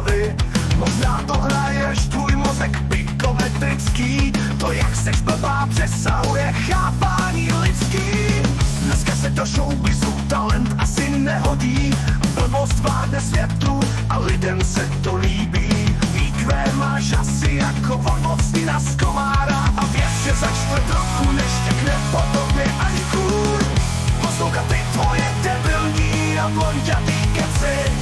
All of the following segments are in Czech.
hlavy. Možná to hraješ, tvůj mozek pikometrický. To, jak seš blbá, přesahuje chápání lidský. Dneska se do showbizu talent asi nehodí. Blbost vládne světu a lidem se to líbí. IQ máš asi jako vonmocnina z komára. A věř, že za čtvrt roku neštěkne po tobě ani kůr. Poslouchat ty tvoje debilní a blonďatý keci.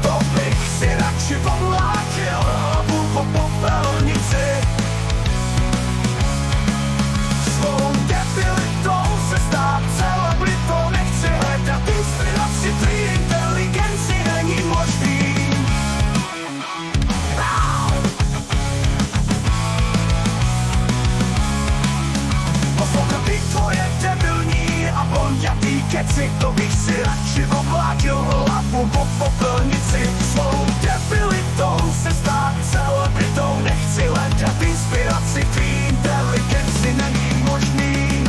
To bych si radši pomlátil hlavu po popelnici. Svou debilitou se stát celebritou nechci hledat inspiraci, tvý inteligenci není možný. Poslouchat ty tvoje debilní a blonďatý keci. To bych si radši omlátil hlavu po popelnici. Svou debilitou se stát celebritou nechci hledat inspiraci, tvý inteligenci není možný.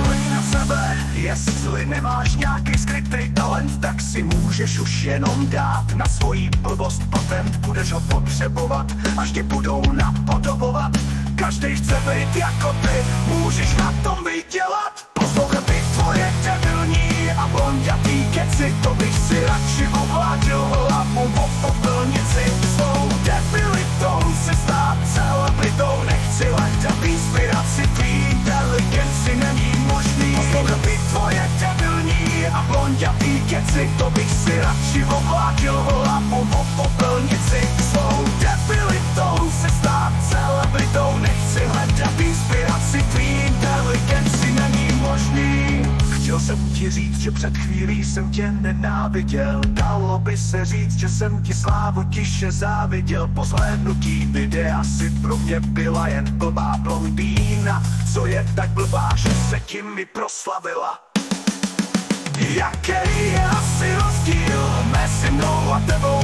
Hleď na sebe, jestli nemáš nějaký skrytý talent, tak si můžeš už jenom dát na svoji blbost patent. Budeš ho potřebovat, až tě budou napodobovat. Každý chce být jako ty, můžeš na tom vydělat. Poslouchat ty tvoje debilní a blonďatý keci. To bych si radši ovládil hlavu po popelnici. Svou debilitou se stát celebritou nechci hledat inspiraci, tvý inteligenci není možný. Poslouchat ty tvoje debilní a blonďatý keci. To bych si radši ovládil hlavu po popelnici. Svou debilitou se stát celebritou nechci hledat inspiraci, tvý inteligenci není možný. Chtěl jsem ti říct, že před chvílí jsem tě nenáviděl. Dalo by se říct, že jsem ti slávu tiše záviděl. Po zhlédnutí videa si pro mě byla jen blbá blondýna. Co je tak blbá, že se tím mi proslavila? Jaký je asi rozdíl mezi mnou a tebou?